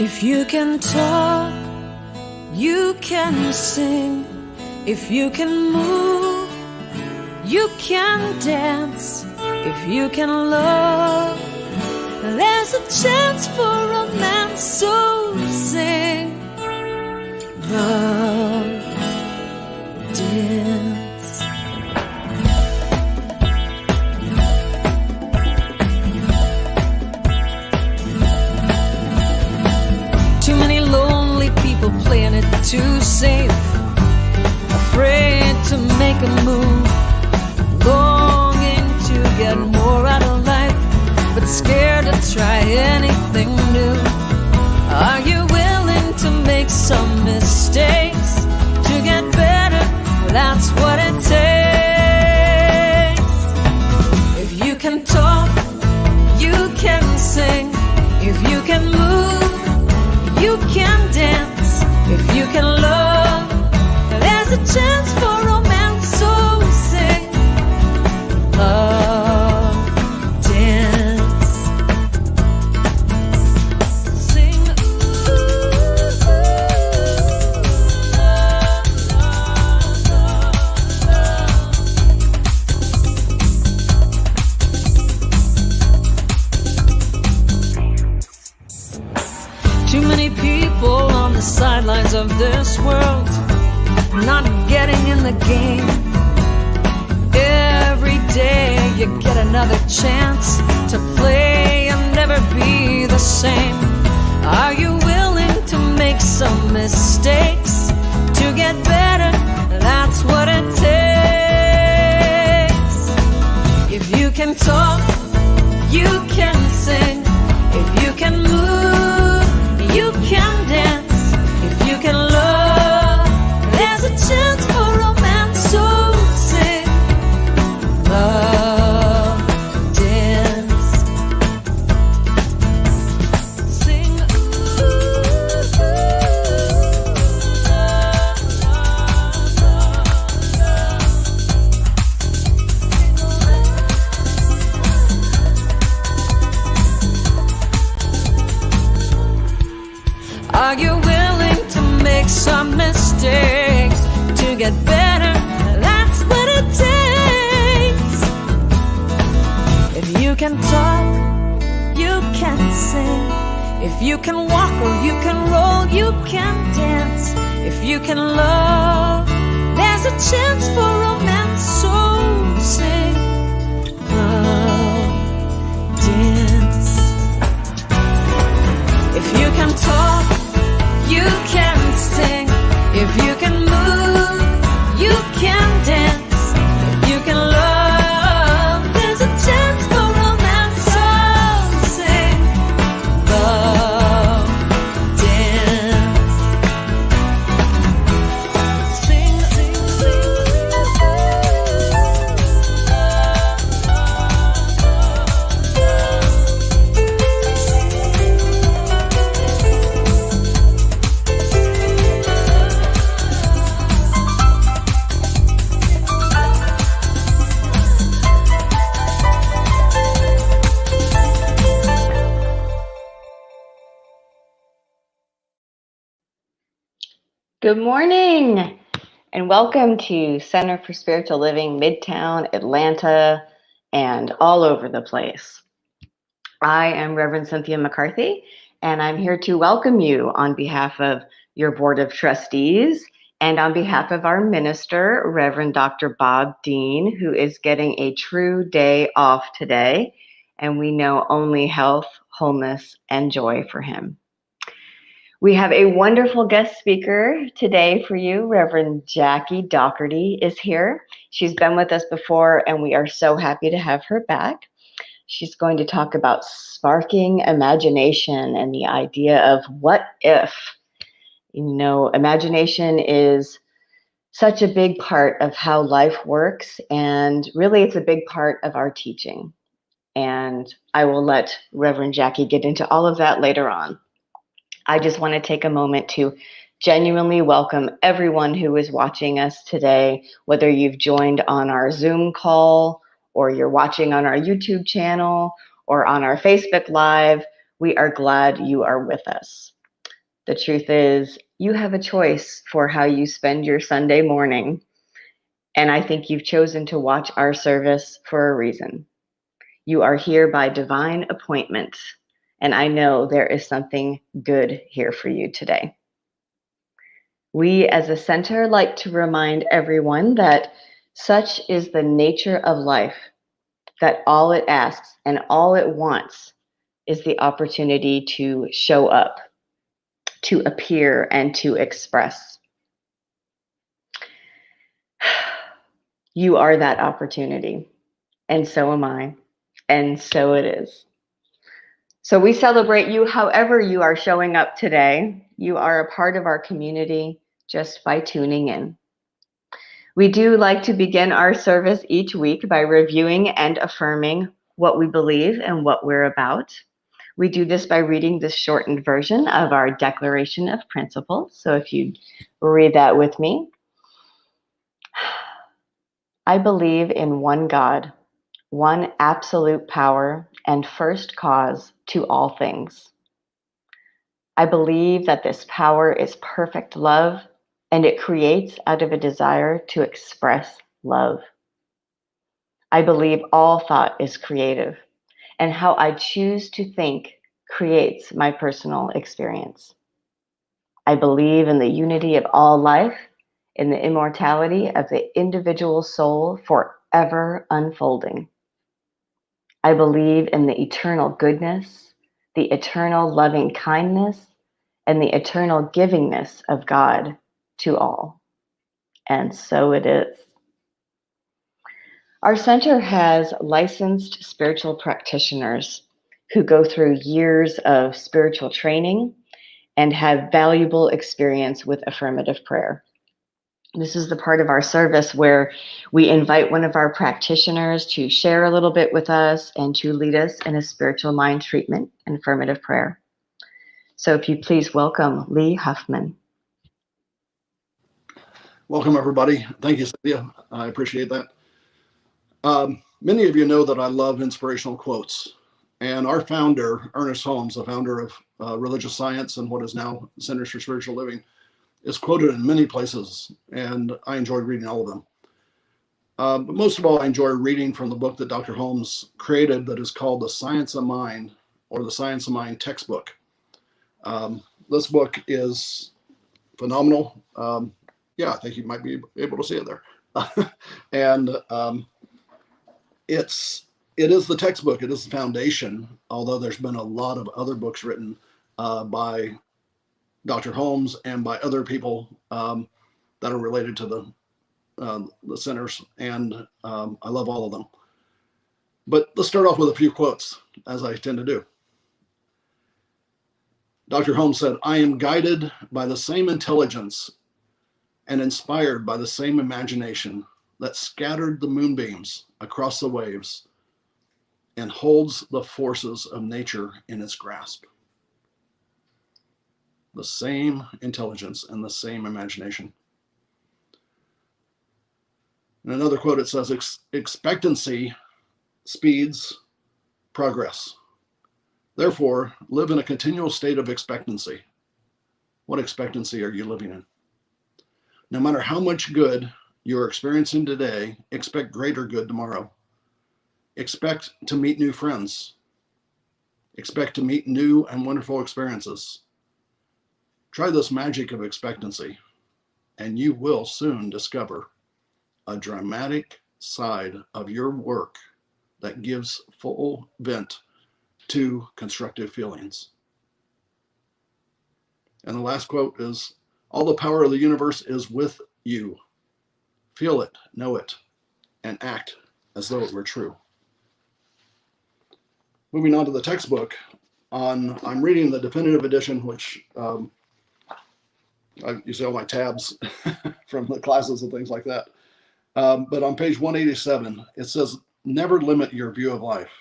If you can talk, you can sing. If you can move, you can dance. If you can love, there's a chance for romance. So sing, love, dance. Too many lonely people playing it too safe, afraid to make a move, longing to get more out of life, but scared to try anything new. Are you willing to make some mistakes to get better? That's what it takes. If you can talk, you can sing. If you can move, you can dance. If you can love, there's a chance for romance. So sing, love, dance. Sing, too many people on the sidelines of this world, not getting in the game. Every day you get another chance to play and never be the same. Are you willing to make some mistakes to get better? That's what it takes. If you can talk, you can sing. If you can move, you can dance. If you can love, there's a chance for romance. So sing, love, dance. Sing, are you willing to make some mistakes to get better? That's what it takes. If you can talk, you can sing. If you can walk or you can roll, you can dance. If you can love, there's a chance for romance. So sing, love, dance. If you can talk, you can sing. If you can move, you can dance. If you can love, there's a chance for romance. So sing, love, dance. Sing, sing, sing. Good morning and welcome to Center for Spiritual Living, Midtown, Atlanta, and all over the place. I am Reverend Cynthia McCarthy, and I'm here to welcome you on behalf of your Board of Trustees and on behalf of our minister, Reverend Dr. Bob Dean, who is getting a true day off today, and we know only health, wholeness, and joy for him. We have a wonderful guest speaker today for you. Reverend Jackie Dougherty is here. She's been with us before, and we are so happy to have her back. She's going to talk about sparking imagination and the idea of what if. You know, imagination is such a big part of how life works, and really it's a big part of our teaching. And I will let Reverend Jackie get into all of that later on. I just want to take a moment to genuinely welcome everyone who is watching us today, whether you've joined on our Zoom call or you're watching on our YouTube channel or on our Facebook Live. We are glad you are with us. The truth is, you have a choice for how you spend your Sunday morning. And I think you've chosen to watch our service for a reason. You are here by divine appointment, and I know there is something good here for you today. We as a center like to remind everyone that such is the nature of life, that all it asks and all it wants is the opportunity to show up, to appear, and to express. You are that opportunity, and so am I, and so it is. So we celebrate you however you are showing up today. You are a part of our community just by tuning in. We do like to begin our service each week by reviewing and affirming what we believe and what we're about. We do this by reading the shortened version of our Declaration of Principles. So if you read that with me. I believe in one God, one absolute power and first cause to all things. I believe that this power is perfect love, and it creates out of a desire to express love. I believe all thought is creative, and how I choose to think creates my personal experience. I believe in the unity of all life, in the immortality of the individual soul forever unfolding. I believe in the eternal goodness, the eternal loving kindness, and the eternal givingness of God to all. And so it is. Our center has licensed spiritual practitioners who go through years of spiritual training and have valuable experience with affirmative prayer. This is the part of our service where we invite one of our practitioners to share a little bit with us and to lead us in a spiritual mind treatment and affirmative prayer. So if you please welcome Lee Huffman. Welcome, everybody. Thank you, Cynthia. I appreciate that. Many of you know that I love inspirational quotes. And our founder, Ernest Holmes, the founder of Religious Science and what is now Centers for Spiritual Living, is quoted in many places, and I enjoy reading all of them. But most of all, I enjoy reading from the book that Dr. Holmes created that is called The Science of Mind, or the Science of Mind textbook. This book is phenomenal. Yeah, I think you might be able to see it there. And it is the textbook. It is the foundation, although there's been a lot of other books written by Dr. Holmes and by other people that are related to the centers, and I love all of them. But let's start off with a few quotes, as I tend to do. Dr. Holmes said, "I am guided by the same intelligence and inspired by the same imagination that scattered the moonbeams across the waves and holds the forces of nature in its grasp." The same intelligence and the same imagination. In another quote, it says, "Expectancy speeds progress. Therefore, live in a continual state of expectancy." What expectancy are you living in? No matter how much good you're experiencing today, expect greater good tomorrow. Expect to meet new friends. Expect to meet new and wonderful experiences. Try this magic of expectancy, and you will soon discover a dramatic side of your work that gives full vent to constructive feelings. And the last quote is, "All the power of the universe is with you. Feel it, know it, and act as though it were true." Moving on to the textbook, I'm reading the definitive edition, which you see all my tabs from the classes and things like that. But on page 187, it says, "Never limit your view of life.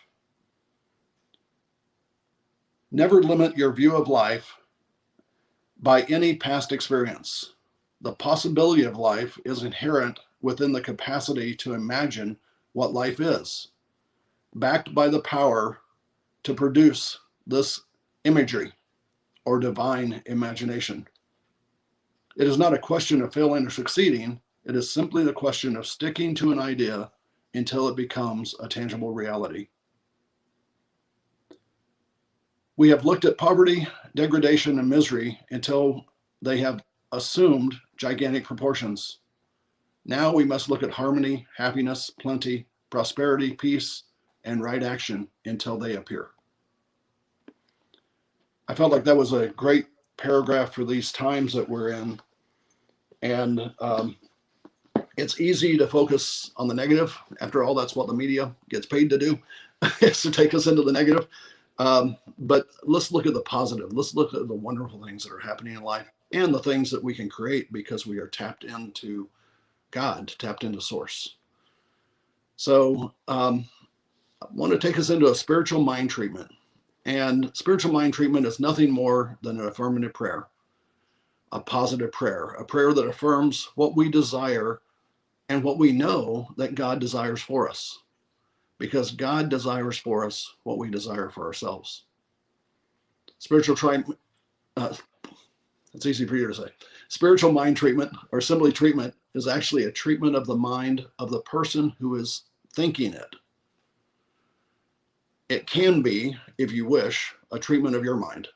Never limit your view of life by any past experience. The possibility of life is inherent within the capacity to imagine what life is, backed by the power to produce this imagery or divine imagination. It is not a question of failing or succeeding. It is simply the question of sticking to an idea until it becomes a tangible reality. We have looked at poverty, degradation, and misery until they have assumed gigantic proportions. Now we must look at harmony, happiness, plenty, prosperity, peace, and right action until they appear. I felt like that was a great paragraph for these times that we're in. And it's easy to focus on the negative. After all, that's what the media gets paid to do, is to take us into the negative. But let's look at the positive. Let's look at the wonderful things that are happening in life and the things that we can create because we are tapped into God, tapped into source. So I want to take us into a spiritual mind treatment. And spiritual mind treatment is nothing more than an affirmative prayer, a positive prayer, a prayer that affirms what we desire and what we know that God desires for us. Because God desires for us what we desire for ourselves. Spiritual it's easy for you to say. Spiritual mind treatment, or simply treatment, is actually a treatment of the mind of the person who is thinking it. It can be, if you wish, a treatment of your mind,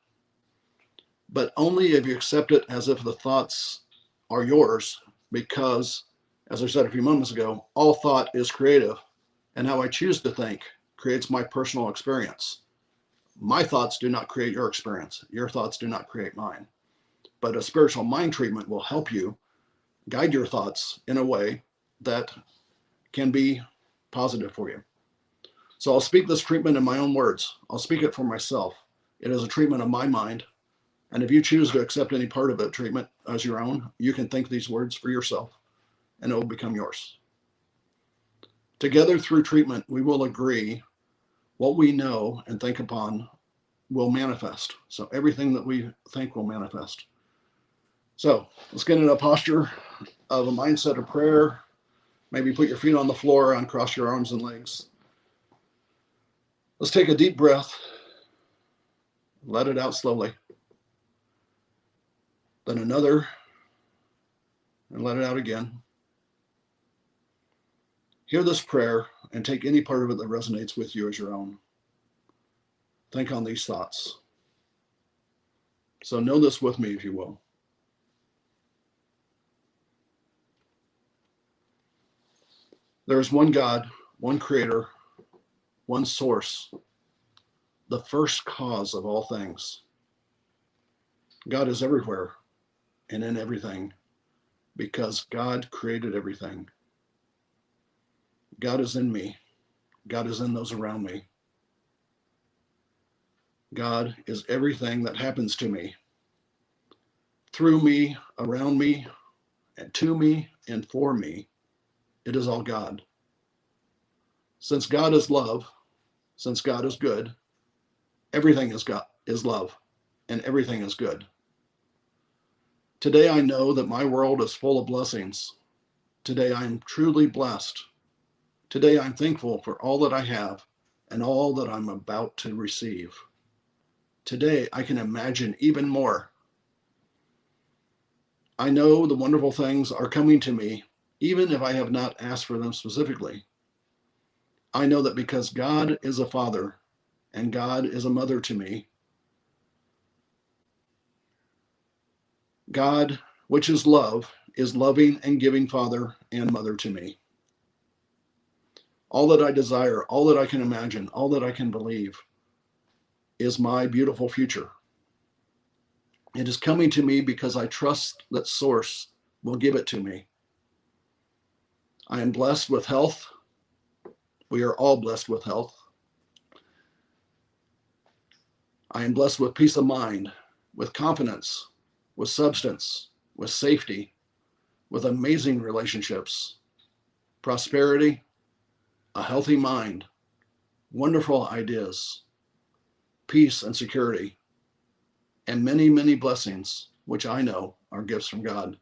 but only if you accept it as if the thoughts are yours, because, as I said a few moments ago, all thought is creative, and how I choose to think creates my personal experience. My thoughts do not create your experience. Your thoughts do not create mine. But a spiritual mind treatment will help you guide your thoughts in a way that can be positive for you. So I'll speak this treatment in my own words. I'll speak it for myself. It is a treatment of my mind. And if you choose to accept any part of that treatment as your own, you can think these words for yourself and it will become yours. Together through treatment, we will agree what we know and think upon will manifest. So everything that we think will manifest. So let's get in a posture of a mindset of prayer. Maybe put your feet on the floor, uncross your arms and legs. Let's take a deep breath. Let it out slowly. Then another, and let it out again. Hear this prayer and take any part of it that resonates with you as your own. Think on these thoughts. So know this with me, if you will. There is one God, one creator, one source, the first cause of all things. God is everywhere and in everything because God created everything. God is in me. God is in those around me. God is everything that happens to me, through me, around me, and to me, and for me. It is all God. Since God is love, since God is good, everything is God, is love, and everything is good. Today I know that my world is full of blessings. Today I am truly blessed. Today I'm thankful for all that I have and all that I'm about to receive. Today I can imagine even more. I know the wonderful things are coming to me, even if I have not asked for them specifically. I know that because God is a father and God is a mother to me, God, which is love, is loving and giving father and mother to me. All that I desire, all that I can imagine, all that I can believe is my beautiful future. It is coming to me because I trust that Source will give it to me. I am blessed with health. We are all blessed with health. I am blessed with peace of mind, with confidence, with substance, with safety, with amazing relationships, prosperity, a healthy mind, wonderful ideas, peace and security, and many, many blessings, which I know are gifts from God.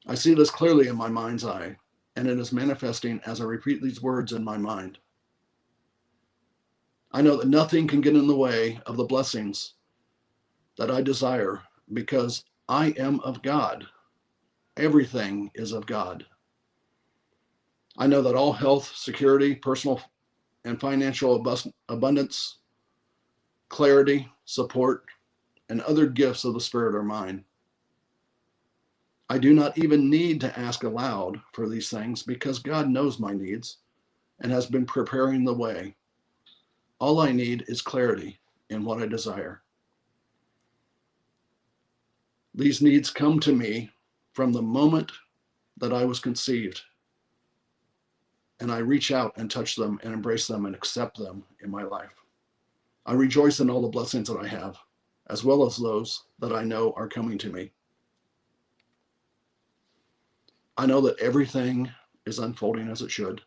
I see this clearly in my mind's eye, and it is manifesting as I repeat these words in my mind. I know that nothing can get in the way of the blessings that I desire because I am of God. Everything is of God. I know that all health, security, personal and financial abundance, clarity, support, and other gifts of the Spirit are mine. I do not even need to ask aloud for these things because God knows my needs and has been preparing the way. All I need is clarity in what I desire. These needs come to me from the moment that I was conceived, and I reach out and touch them and embrace them and accept them in my life. I rejoice in all the blessings that I have, as well as those that I know are coming to me. I know that everything is unfolding as it should.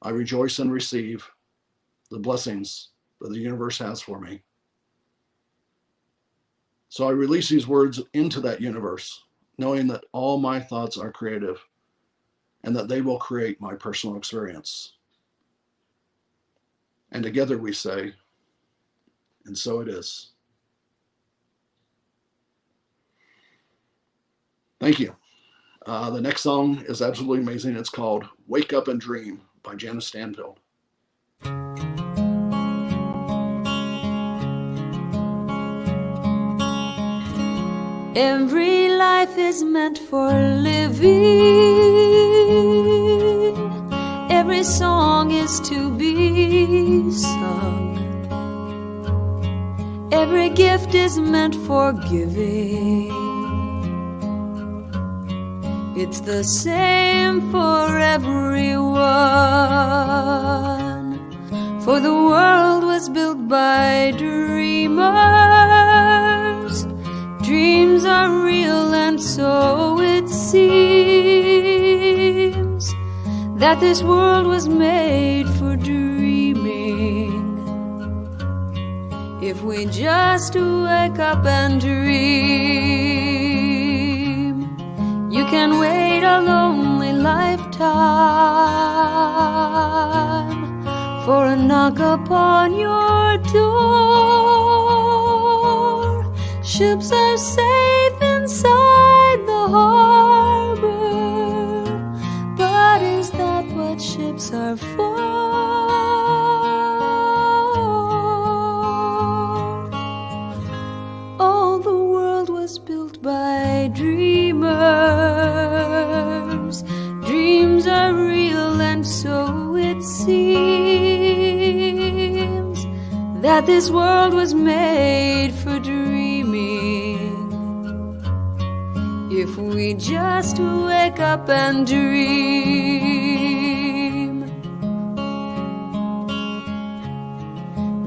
I rejoice and receive the blessings that the universe has for me. So I release these words into that universe, knowing that all my thoughts are creative and that they will create my personal experience. And together we say, and so it is. Thank you. The next song is absolutely amazing. It's called Wake Up and Dream by Jana Stanfield. Every life is meant for living. Every song is to be sung. Every gift is meant for giving. It's the same for everyone. For the world was built by dreamers. Dreams are real, and so it seems that this world was made for dreaming. If we just wake up and dream, you can wait a lonely lifetime for a knock upon your door. Ships are safe inside the harbor, but is that what ships are for? All the world was built by dreamers. Dreams are real, and so it seems that this world was made for dreaming. If we just wake up and dream,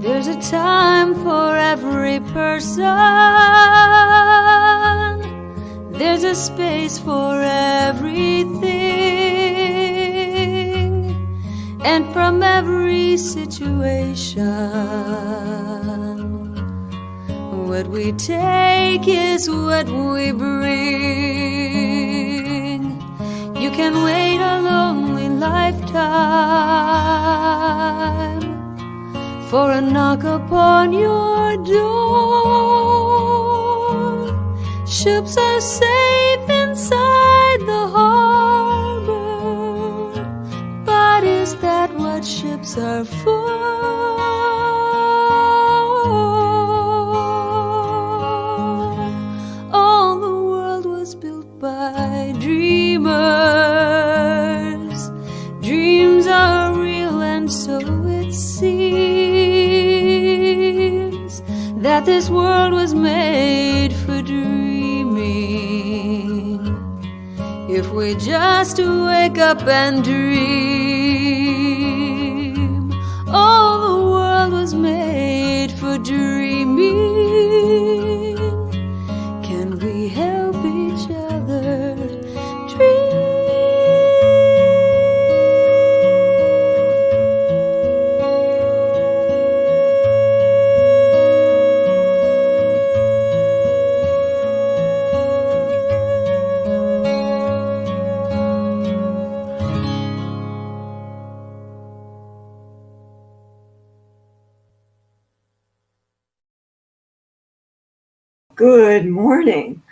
there's a time for every person. There's a space for everything, and from every situation, what we take is what we bring. You can wait a lonely lifetime for a knock upon your door. Ships are safe inside the harbor, but is that what ships are for? All the world was built by dreamers. Dreams are real, and so it seems that this world was made for dreaming. If we just wake up and dream, all the world was made for dreaming. Can we help each other dream? Good morning.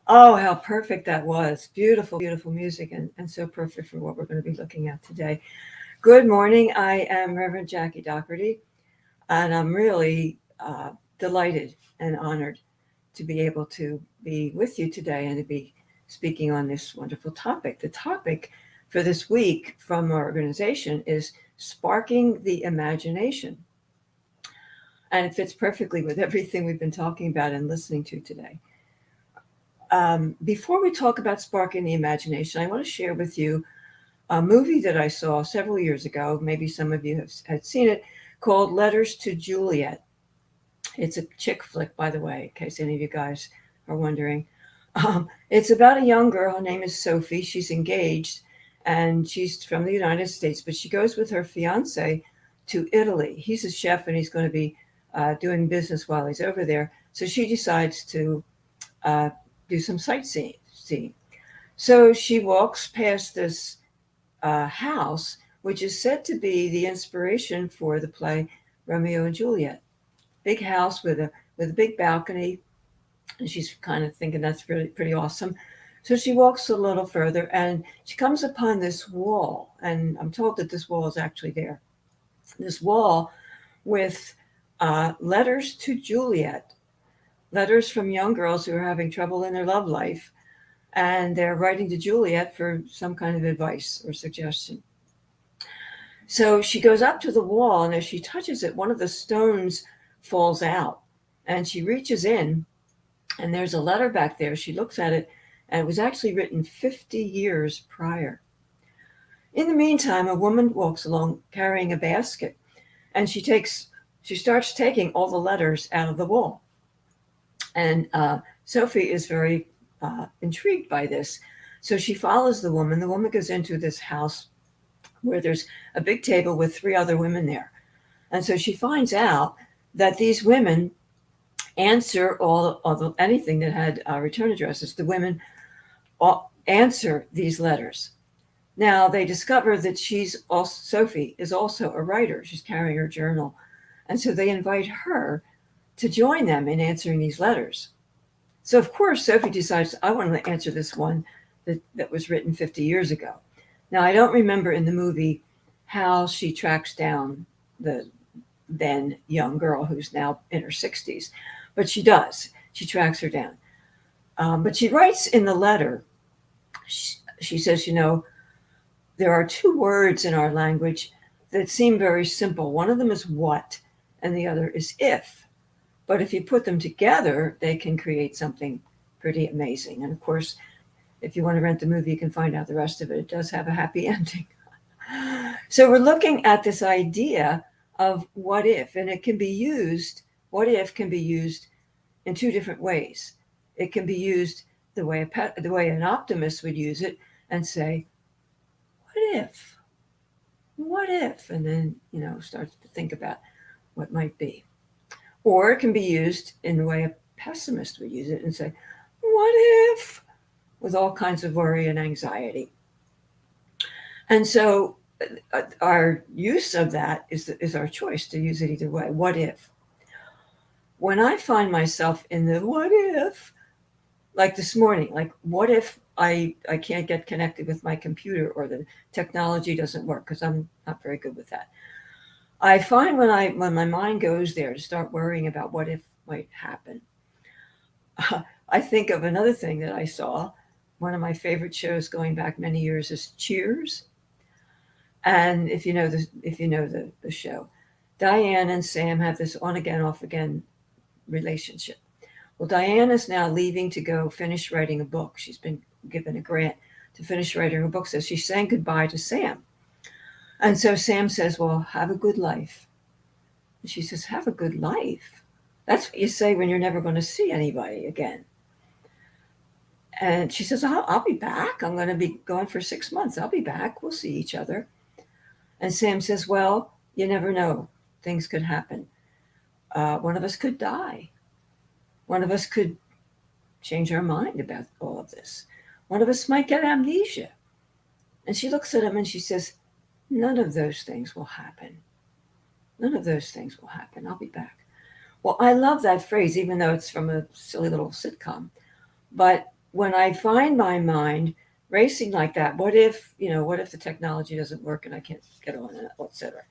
Oh, how perfect that was. Beautiful, beautiful music, and so perfect for what we're going to be looking at today. Good morning. I am Rev Jackie Dougherty, and I'm really delighted and honored to be able to be with you today and to be speaking on this wonderful topic. The topic for this week from our organization is sparking the imagination. And it fits perfectly with everything we've been talking about and listening to today. Before we talk about sparking the imagination, I want to share with you a movie that I saw several years ago. Maybe some of you had seen it, called Letters to Juliet. It's a chick flick, by the way, in case any of you guys are wondering. It's about a young girl. Her name is Sophie. She's engaged, and she's from the United States, but she goes with her fiance to Italy. He's a chef, and he's going to be doing business while he's over there. So she decides to do some sightseeing. So she walks past this house, which is said to be the inspiration for the play Romeo and Juliet. Big house with a big balcony, and she's kind of thinking that's really pretty awesome. So she walks a little further, and she comes upon this wall, and I'm told that this wall is actually there. This wall with letters to Juliet, letters from young girls who are having trouble in their love life, and they're writing to Juliet for some kind of advice or suggestion. So she goes up to the wall, and as she touches it, one of the stones falls out, and she reaches in, and there's a letter back there. She looks at it, and it was actually written 50 years prior. In the meantime, a woman walks along carrying a basket, and she starts taking all the letters out of the wall. And Sophie is very intrigued by this. So she follows the woman. The woman goes into this house where there's a big table with 3 other women there. And so she finds out that these women answer anything that had return addresses. The women answer these letters. Now they discover that Sophie is also a writer. She's carrying her journal. And so they invite her to join them in answering these letters. So of course, Sophie decides, I want to answer this one that was written 50 years ago. Now, I don't remember in the movie how she tracks down the then young girl who's now in her 60s, but she does. She tracks her down. But she writes in the letter, she says, there are 2 words in our language that seem very simple. One of them is what, and the other is if. But if you put them together, they can create something pretty amazing. And of course, if you want to rent the movie, you can find out the rest of it. It does have a happy ending. So we're looking at this idea of what if, and what if can be used in 2 different ways. It can be used the way an optimist would use it and say, what if, and then, starts to think about what might be. Or it can be used in the way a pessimist would use it and say, what if, with all kinds of worry and anxiety. And so our use of that is our choice to use it either way. What if? When I find myself in the what if, like this morning, like what if I can't get connected with my computer or the technology doesn't work, because I'm not very good with that. I find when my mind goes there to start worrying about what if might happen, I think of another thing that I saw. One of my favorite shows going back many years is Cheers. And if you know the show, Diane and Sam have this on again, off again relationship. Well, Diane is now leaving to go finish writing a book. She's been given a grant to finish writing her book. So she's saying goodbye to Sam. And so Sam says, well, have a good life. And she says, have a good life? That's what you say when you're never going to see anybody again. And she says, I'll be back. I'm going to be gone for 6 months. I'll be back. We'll see each other. And Sam says, well, you never know. Things could happen. One of us could die. One of us could change our mind about all of this. One of us might get amnesia. And she looks at him and she says, none of those things will happen. None of those things will happen. I'll be back. Well, I love that phrase, even though it's from a silly little sitcom. But when I find my mind racing like that, what if the technology doesn't work and I can't get on it, etc.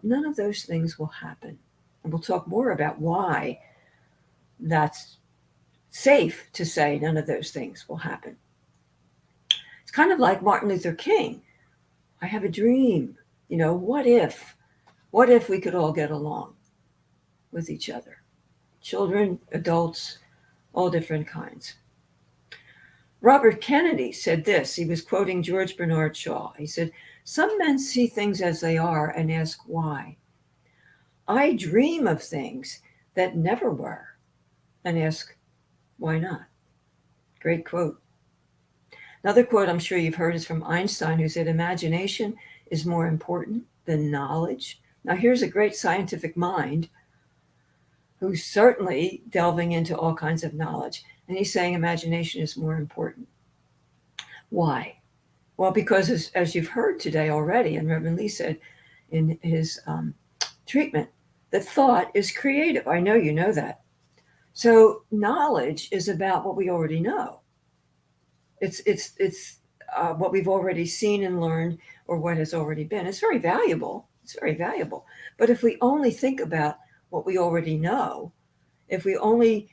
None of those things will happen. And we'll talk more about why that's safe to say none of those things will happen. It's kind of like Martin Luther King. I have a dream. What if we could all get along with each other? Children, adults, all different kinds. Robert Kennedy said this. He was quoting George Bernard Shaw. He said, "Some men see things as they are and ask why. I dream of things that never were and ask, why not?" Great quote. Another quote I'm sure you've heard is from Einstein, who said, "Imagination is more important than knowledge." Now, here's a great scientific mind who's certainly delving into all kinds of knowledge. And he's saying imagination is more important. Why? Well, because as you've heard today already, and Reverend Lee said in his treatment, that thought is creative. I know you know that. So knowledge is about what we already know. It's what we've already seen and learned, or what has already been. It's very valuable. It's very valuable. But if we only think about what we already know, if we only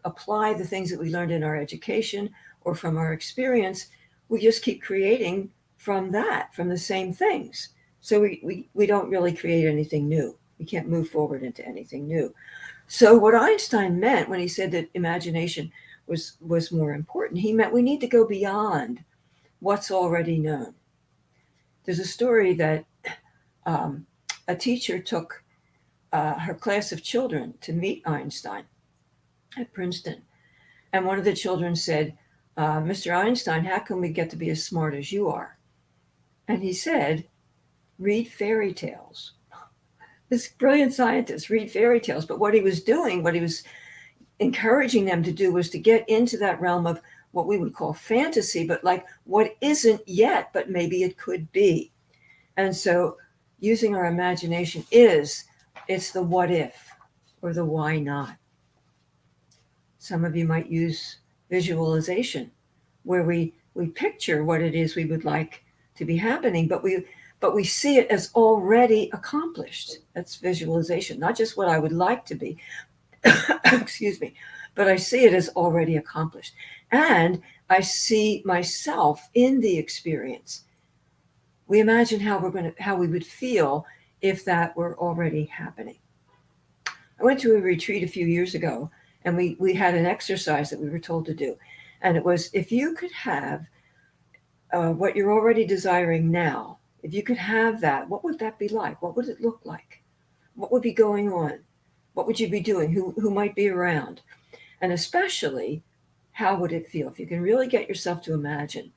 apply the things that we learned in our education or from our experience, we just keep creating from the same things. So we don't really create anything new. We can't move forward into anything new. So what Einstein meant when he said that imagination was more important, he meant we need to go beyond what's already known. There's a story that a teacher took her class of children to meet Einstein at Princeton. And one of the children said, "Mr. Einstein, how can we get to be as smart as you are?" And he said, "Read fairy tales." This brilliant scientist, read fairy tales. But what he was encouraging them to do was to get into that realm of what we would call fantasy, but like what isn't yet, but maybe it could be. And so using our imagination it's the what if or the why not. Some of you might use visualization, where we picture what it is we would like to be happening, but we see it as already accomplished. That's visualization, not just what I would like to be, excuse me, but I see it as already accomplished. And I see myself in the experience. We imagine how we would feel if that were already happening. I went to a retreat a few years ago, and we had an exercise that we were told to do. And it was, if you could have what you're already desiring now, if you could have that, what would that be like? What would it look like? What would be going on? What would you be doing? Who might be around? And especially, how would it feel? If you can really get yourself to imagine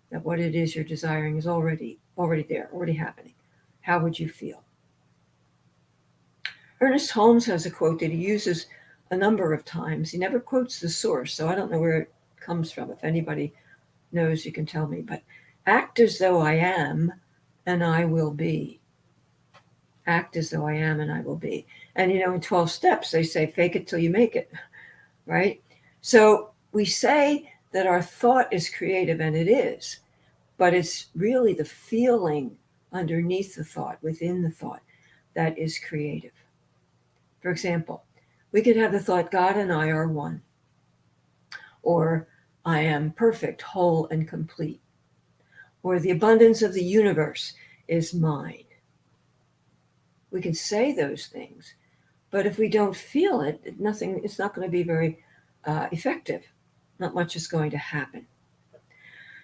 that what it is you're desiring is already there, already happening, how would you feel? Ernest Holmes has a quote that he uses a number of times. He never quotes the source, so I don't know where it comes from. If anybody knows, you can tell me. But act as though I am, and I will be. Act as though I am, and I will be. And in 12 steps, they say, fake it till you make it, right? So we say that our thought is creative, and it is, but it's really the feeling underneath the thought, within the thought, that is creative. For example, we could have the thought, God and I are one, or I am perfect, whole, and complete, or the abundance of the universe is mine. We can say those things, but if we don't feel it, it's not going to be very effective. Not much is going to happen.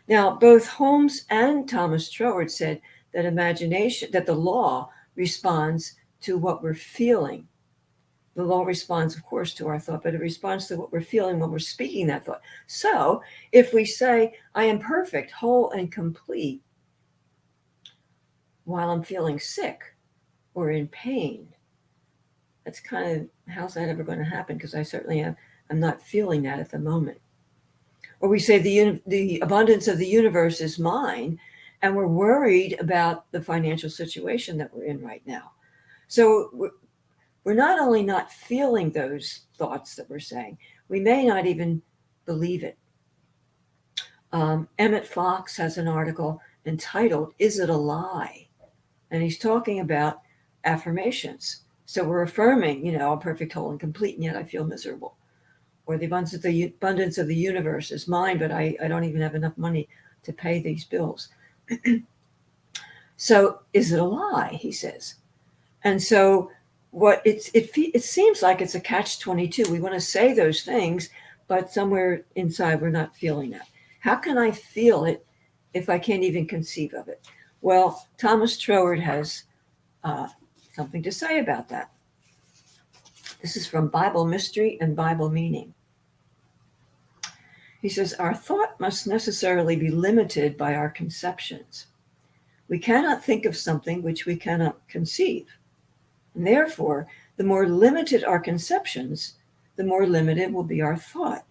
Now, both Holmes and Thomas Troward said that that the law responds to what we're feeling. The law responds, of course, to our thought, but it responds to what we're feeling when we're speaking that thought. So if we say, I am perfect, whole, and complete, while I'm feeling sick or in pain, that's kind of, how's that ever going to happen? Because I certainly am not feeling that at the moment. Or we say the abundance of the universe is mine, and we're worried about the financial situation that we're in right now. So we're not only not feeling those thoughts that we're saying, we may not even believe it. Emmett Fox has an article entitled, "Is It a Lie?" And he's talking about affirmations. So we're affirming, I'm perfect, whole, and complete, and yet I feel miserable. Or the abundance of the universe is mine, but I don't even have enough money to pay these bills. So is it a lie, he says. And so it seems like it's a catch-22. We want to say those things, but somewhere inside we're not feeling that. How can I feel it if I can't even conceive of it? Well, Thomas Troward has something to say about that. This is from Bible Mystery and Bible Meaning. He says, our thought must necessarily be limited by our conceptions. We cannot think of something which we cannot conceive. And therefore, the more limited our conceptions, the more limited will be our thought.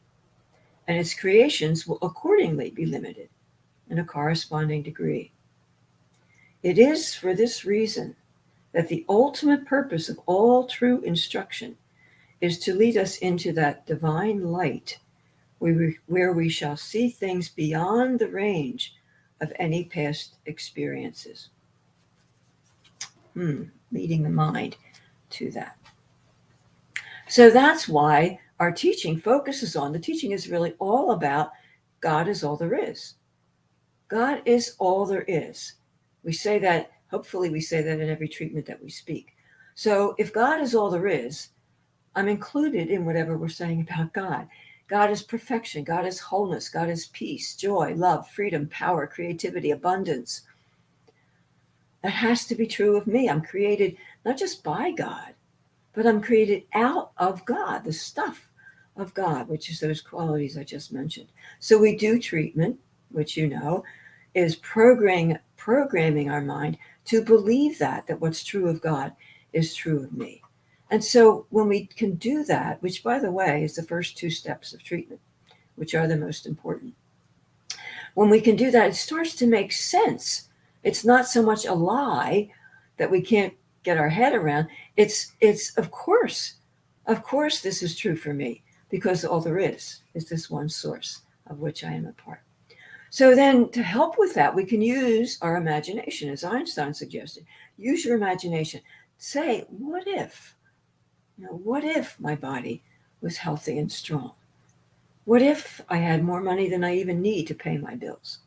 And its creations will accordingly be limited in a corresponding degree. It is for this reason that the ultimate purpose of all true instruction is to lead us into that divine light where we shall see things beyond the range of any past experiences. Leading the mind to that. So that's why our teaching focuses on, the teaching is really all about God is all there is. God is all there is. We say that, hopefully we say that in every treatment that we speak. So if God is all there is, I'm included in whatever we're saying about God. God is perfection. God is wholeness. God is peace, joy, love, freedom, power, creativity, abundance. That has to be true of me. I'm created not just by God, but I'm created out of God, the stuff of God, which is those qualities I just mentioned. So we do treatment, which is programming our mind to believe that what's true of God is true of me. And so when we can do that, which by the way is the first 2 steps of treatment, which are the most important. When we can do that, it starts to make sense. It's not so much a lie that we can't get our head around. It's of course this is true for me, because all there is this one source of which I am a part. So then to help with that, we can use our imagination, as Einstein suggested. Use your imagination. Say, what if? What if my body was healthy and strong? What if I had more money than I even need to pay my bills?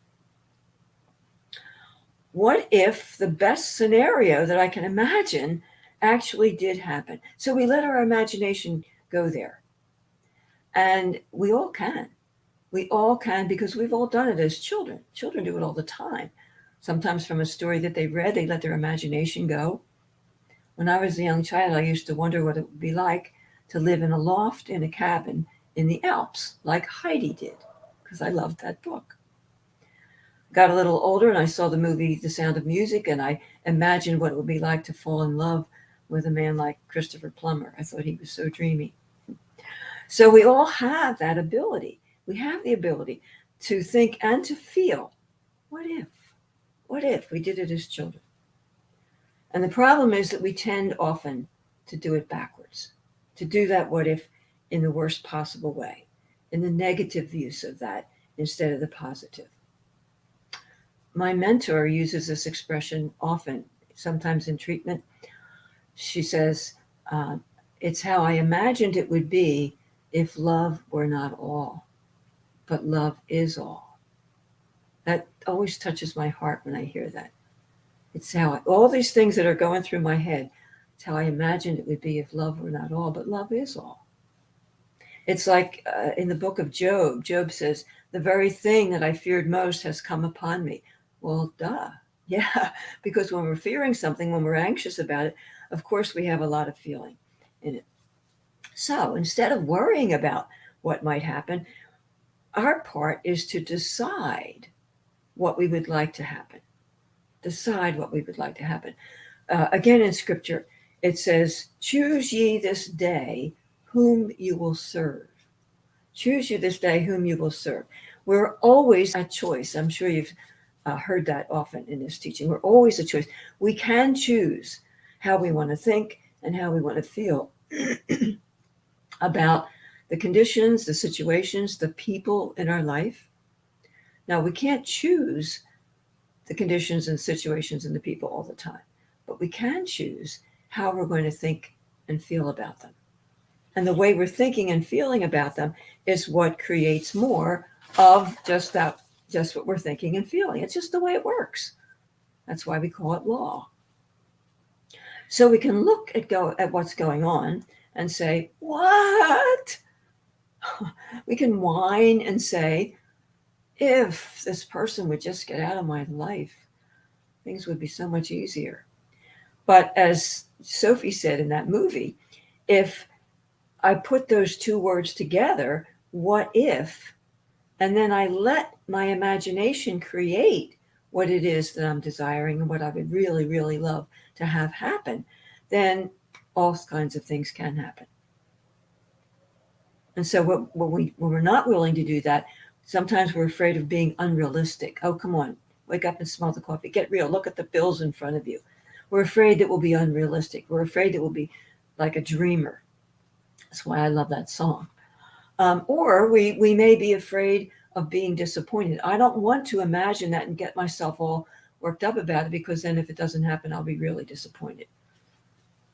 What if the best scenario that I can imagine actually did happen? So we let our imagination go there. And we all can. We all can, because we've all done it as children. Children do it all the time. Sometimes from a story that they read, they let their imagination go. When I was a young child, I used to wonder what it would be like to live in a loft in a cabin in the Alps, like Heidi did, because I loved that book. Got a little older and I saw the movie The Sound of Music, and I imagined what it would be like to fall in love with a man like Christopher Plummer. I thought he was so dreamy. So we all have that ability. We have the ability to think and to feel, what if? What if we did it as children? And the problem is that we tend often to do it backwards, to do that what if in the worst possible way, in the negative use of that instead of the positive. My mentor uses this expression often, sometimes in treatment. She says, it's how I imagined it would be if love were not all, but love is all. That always touches my heart when I hear that. It's how all these things that are going through my head, it's how I imagined it would be if love were not all, but love is all. It's like in the book of Job, Job says, the very thing that I feared most has come upon me. Well, duh. Yeah, because when we're fearing something, when we're anxious about it, of course we have a lot of feeling in it. So instead of worrying about what might happen, our part is to decide what we would like to happen. Decide what we would like to happen. Again, in scripture, it says, choose ye this day whom you will serve. Choose you this day whom you will serve. We're always a choice. I'm sure you've heard that often in this teaching. We're always a choice. We can choose how we want to think and how we want to feel about the conditions, the situations, the people in our life. Now, we can't choose the conditions and situations and the people all the time, but we can choose how we're going to think and feel about them. And the way we're thinking and feeling about them is what creates more of just what we're thinking and feeling. It's just the way it works. That's why we call it law. So we can look at what's going on and say, what? We can whine and say, if this person would just get out of my life, things would be so much easier. But as Sophie said in that movie, if I put those two words together, what if, and then I let my imagination create what it is that I'm desiring and what I would really, really love to have happen, then all kinds of things can happen. And so when we're not willing to do that, sometimes we're afraid of being unrealistic. Oh, come on, wake up and smell the coffee. Get real. Look at the bills in front of you. We're afraid that we'll be unrealistic. We're afraid that we'll be like a dreamer. That's why I love that song. Or we may be afraid of being disappointed. I don't want to imagine that and get myself all worked up about it, because then if it doesn't happen, I'll be really disappointed.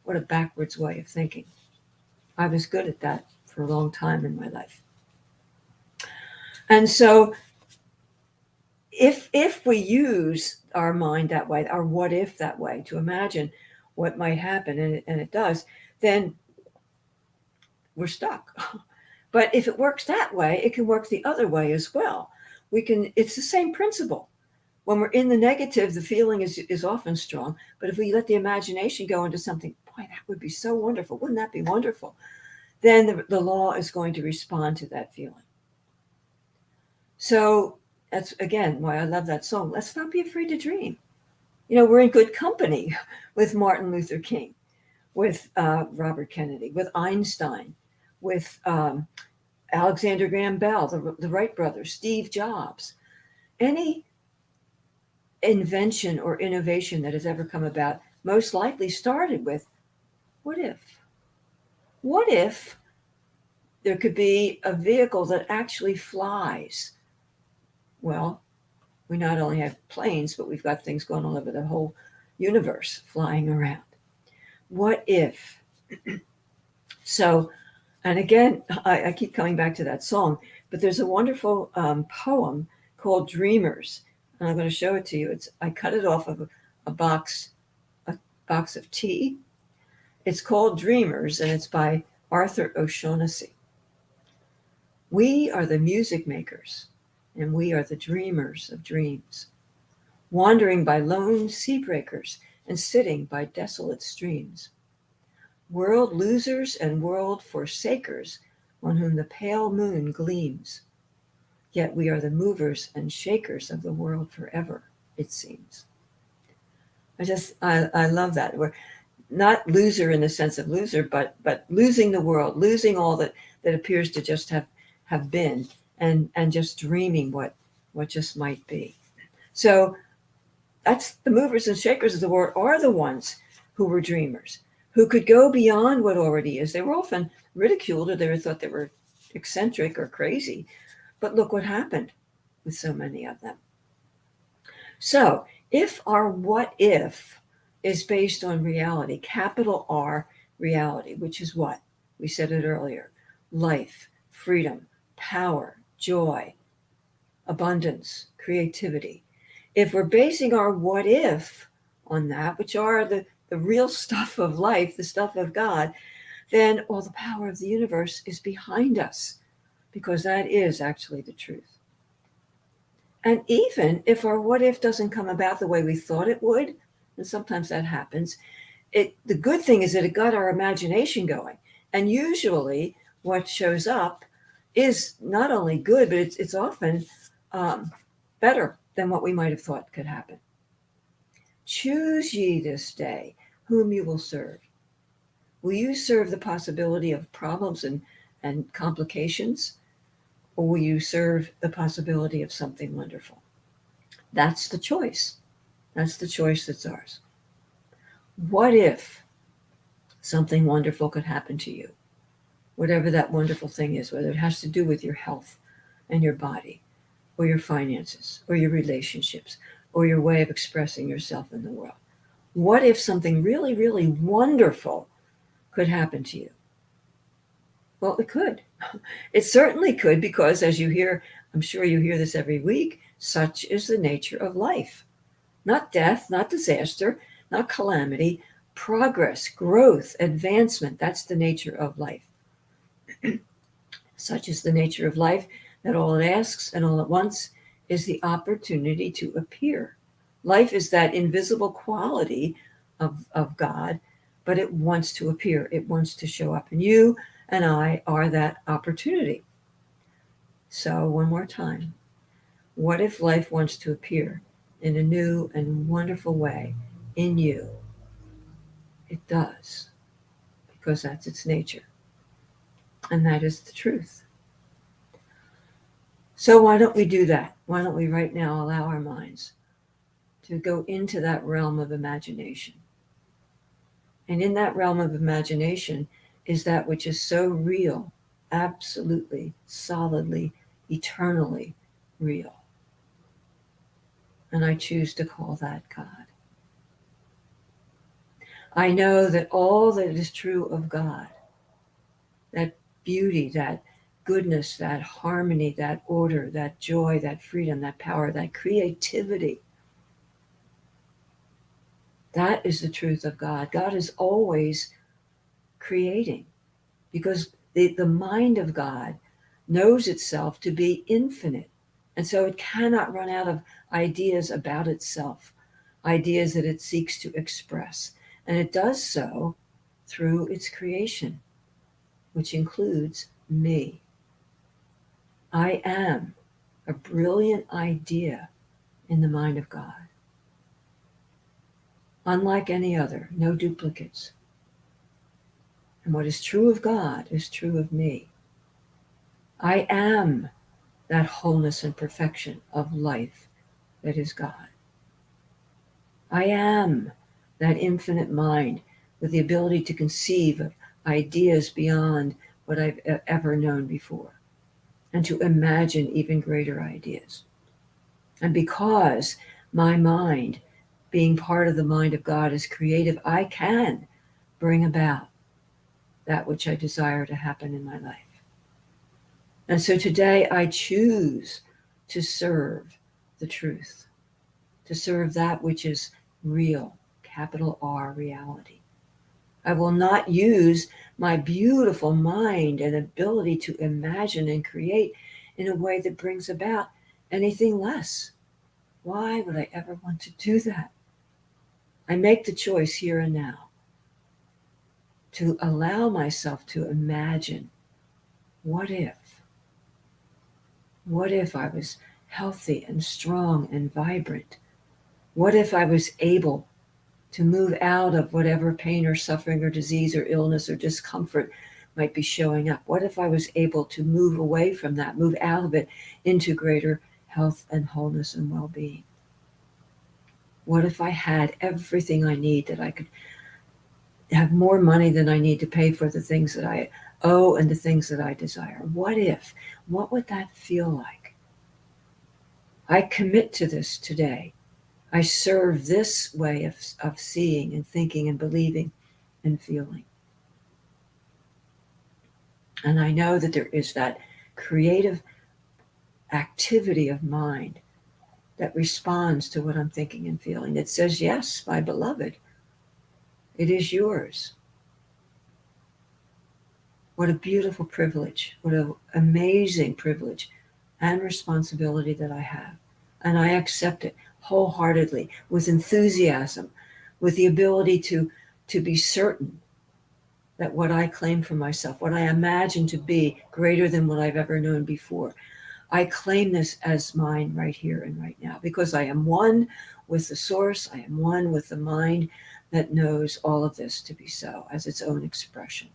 What a backwards way of thinking. I was good at that for a long time in my life. And so if we use our mind that way, our what if that way, to imagine what might happen, and it does, then we're stuck. But if it works that way, it can work the other way as well. It's the same principle. When we're in the negative, the feeling is often strong. But if we let the imagination go into something, boy, that would be so wonderful. Wouldn't that be wonderful? Then the law is going to respond to that feeling. So that's, again, why I love that song. Let's not be afraid to dream. We're in good company with Martin Luther King, with Robert Kennedy, with Einstein, with Alexander Graham Bell, the Wright brothers, Steve Jobs. Any invention or innovation that has ever come about most likely started with, what if? What if there could be a vehicle that actually flies? Well, we not only have planes, but we've got things going all over the whole universe flying around. What if? So, and again, I keep coming back to that song, but there's a wonderful poem called Dreamers, and I'm going to show it to you. I cut it off of a box of tea. It's called Dreamers, and it's by Arthur O'Shaughnessy. We are the music makers, and we are the dreamers of dreams, wandering by lone sea breakers and sitting by desolate streams. World losers and world forsakers, on whom the pale moon gleams. Yet we are the movers and shakers of the world forever, it seems. I love that. We're not loser in the sense of loser, but losing the world, losing all that appears to just have been, and just dreaming what just might be. So that's the movers and shakers of the world are the ones who were dreamers, who could go beyond what already is. They were often ridiculed, or they were thought they were eccentric or crazy. But look what happened with so many of them. So if our what if is based on reality, capital R reality, which is what? We said it earlier: life, freedom, power, joy, abundance, creativity. If we're basing our what if on that, which are the real stuff of life, the stuff of God, then all the power of the universe is behind us, because that is actually the truth. And even if our what if doesn't come about the way we thought it would, and sometimes that happens, the good thing is that it got our imagination going. And usually what shows up is not only good, but it's often better than what we might have thought could happen. Choose ye this day whom you will serve. Will you serve the possibility of problems and complications, or will you serve the possibility of something wonderful? That's the choice. That's the choice that's ours. What if something wonderful could happen to you. Whatever that wonderful thing is, whether it has to do with your health and your body, or your finances, or your relationships, or your way of expressing yourself in the world. What if something really, really wonderful could happen to you? Well, it could. It certainly could, because as you hear, I'm sure you hear this every week, such is the nature of life. Not death, not disaster, not calamity, progress, growth, advancement. That's the nature of life. Such is the nature of life that all it asks and all it wants is the opportunity to appear. Life is that invisible quality of God, but it wants to appear. It wants to show up. And you and I are that opportunity. So one more time. What if life wants to appear in a new and wonderful way in you? It does, because that's its nature. And that is the truth. So why don't we do that? Why don't we right now allow our minds to go into that realm of imagination? And in that realm of imagination is that which is so real, absolutely, solidly, eternally real. And I choose to call that God. I know that all that is true of God, that beauty, that goodness, that harmony, that order, that joy, that freedom, that power, that creativity, that is the truth of God. God is always creating, because the mind of God knows itself to be infinite. And so it cannot run out of ideas about itself, ideas that it seeks to express. And it does so through its creation, which includes me. I am a brilliant idea in the mind of God. Unlike any other, no duplicates. And what is true of God is true of me. I am that wholeness and perfection of life that is God. I am that infinite mind with the ability to conceive of ideas beyond what I've ever known before, and to imagine even greater ideas. And because my mind, being part of the mind of God, is creative, I can bring about that which I desire to happen in my life. And so today I choose to serve the truth, to serve that which is real, capital R, reality. I will not use my beautiful mind and ability to imagine and create in a way that brings about anything less. Why would I ever want to do that? I make the choice here and now to allow myself to imagine, what if I was healthy and strong and vibrant? What if I was able to move out of whatever pain or suffering or disease or illness or discomfort might be showing up? What if I was able to move away from that, move out of it into greater health and wholeness and well-being? What if I had everything I need, that I could have more money than I need to pay for the things that I owe and the things that I desire? What if? What would that feel like? I commit to this today. I serve this way of seeing and thinking and believing and feeling. And I know that there is that creative activity of mind that responds to what I'm thinking and feeling, that says, yes, my beloved, it is yours. What a beautiful privilege, what an amazing privilege and responsibility that I have. And I accept it wholeheartedly, with enthusiasm, with the ability to be certain that what I claim for myself, what I imagine to be greater than what I've ever known before, I claim this as mine right here and right now, because I am one with the source. I am one with the mind that knows all of this to be so as its own expression.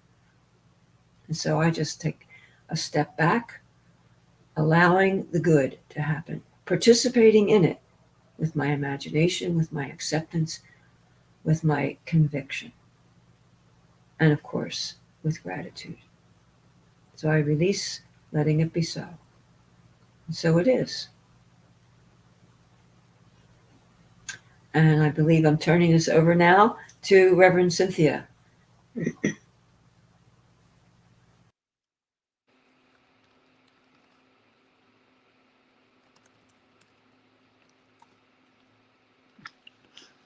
And so I just take a step back, allowing the good to happen, participating in it with my imagination, with my acceptance, with my conviction. and of course, with gratitude. So I release, letting it be so. And so it is. And I believe I'm turning this over now to Reverend Cynthia.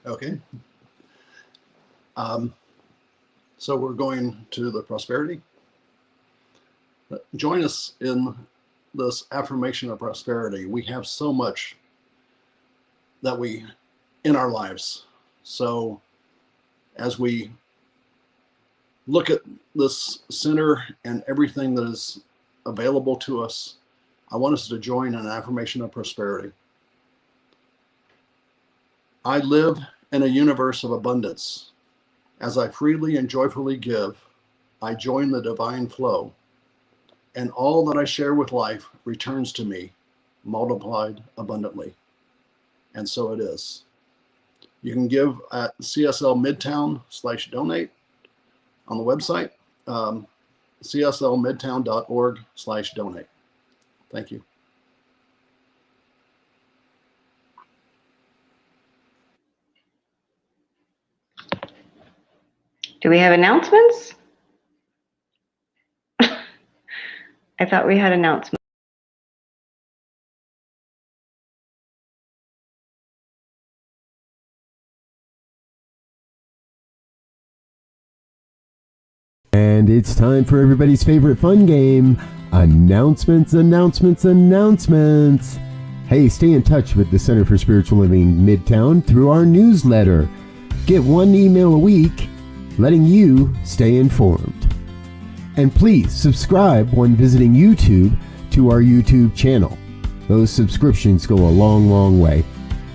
Okay. So we're going to the prosperity. Join us in this affirmation of prosperity. We have so much that we in our lives. So as we look at this center and everything that is available to us, I want us to join an affirmation of prosperity. I live in a universe of abundance. As I freely and joyfully give, I join the divine flow, and all that I share with life returns to me, multiplied abundantly. And so it is. You can give at CSL Midtown/donate on the website, cslmidtown.org/donate. Thank you. Do we have announcements? I thought we had announcements. And it's time for everybody's favorite fun game, announcements. Hey, stay in touch with the Center for Spiritual Living Midtown through our newsletter. Get one email a week, letting you stay informed. And please subscribe when visiting YouTube to our YouTube channel. Those subscriptions go a long way.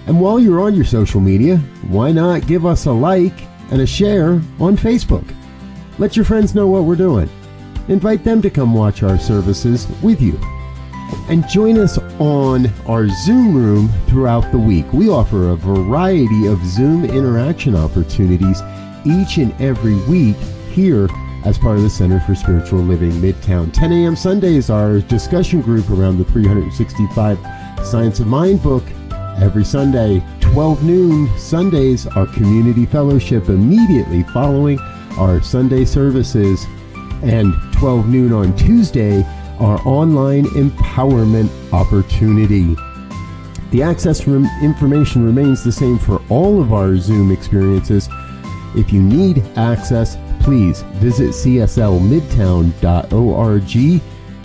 And while you're on your social media, why not give us a like and a share on Facebook? Let your friends know what we're doing. Invite them to come watch our services with you. And join us on our Zoom room throughout the week. We offer a variety of Zoom interaction opportunities each and every week here as part of the Center for Spiritual Living Midtown. 10 a.m. Sundays, our discussion group around the 365 Science of Mind book. Every Sunday, 12 noon Sundays, our community fellowship immediately following our Sunday services, and 12 noon on Tuesday, our online empowerment opportunity. The access information remains the same for all of our Zoom experiences. If you need access, please visit cslmidtown.org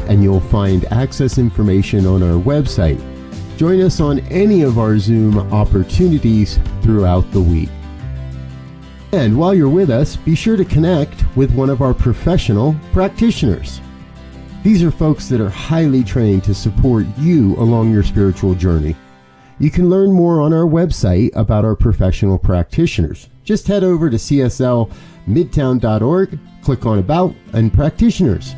and you'll find access information on our website. Join us on any of our Zoom opportunities throughout the week. And while you're with us, be sure to connect with one of our professional practitioners. These are folks that are highly trained to support you along your spiritual journey. You can learn more on our website about our professional practitioners. Just head over to cslmidtown.org, click on About and Practitioners.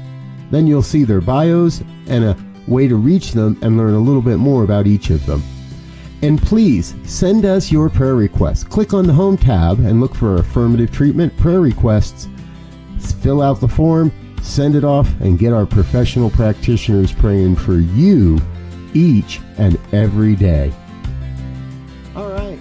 Then you'll see their bios and a way to reach them and learn a little bit more about each of them. And please send us your prayer requests. Click on the Home tab and look for Affirmative Treatment Prayer Requests. Fill out the form, send it off, and get our professional practitioners praying for you each and every day. All right.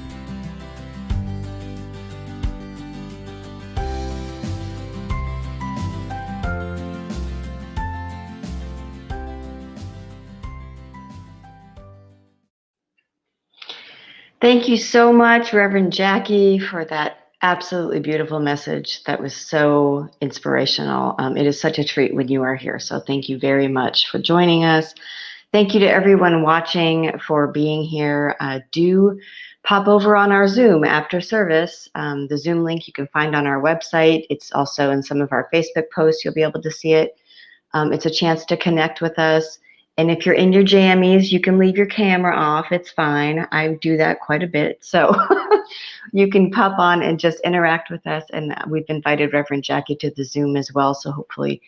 Thank you so much, Reverend Jackie, for that absolutely beautiful message. That was so inspirational. It is such a treat when you are here. So thank you very much for joining us. Thank you to everyone watching for being here. Do pop over on our Zoom after service. The Zoom link you can find on our website. It's also in some of our Facebook posts. You'll be able to see it. It's a chance to connect with us. And if you're in your jammies, you can leave your camera off. It's fine. I do that quite a bit. So you can pop on and just interact with us. And we've invited Reverend Jackie to the Zoom as well. So hopefully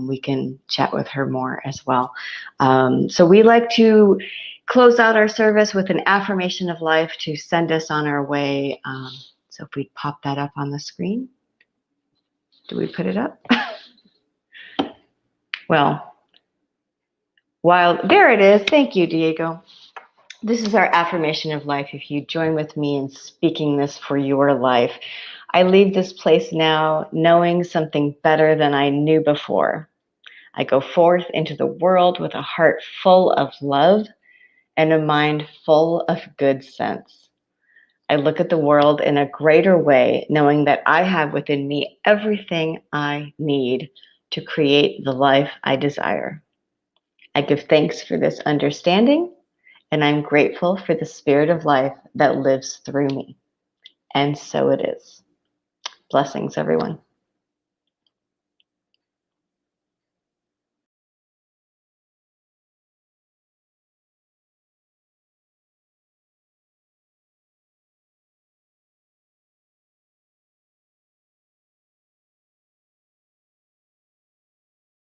we can chat with her more as well. So we like to close out our service with an affirmation of life to send us on our way. So if we pop that up on the screen. Do we put it up? Well, there it is. Thank you, Diego. This is our affirmation of life. If you join with me in speaking this for your life, I leave this place now knowing something better than I knew before. I go forth into the world with a heart full of love and a mind full of good sense. I look at the world in a greater way, knowing that I have within me everything I need to create the life I desire. I give thanks for this understanding, and I'm grateful for the spirit of life that lives through me. And so it is. Blessings, everyone.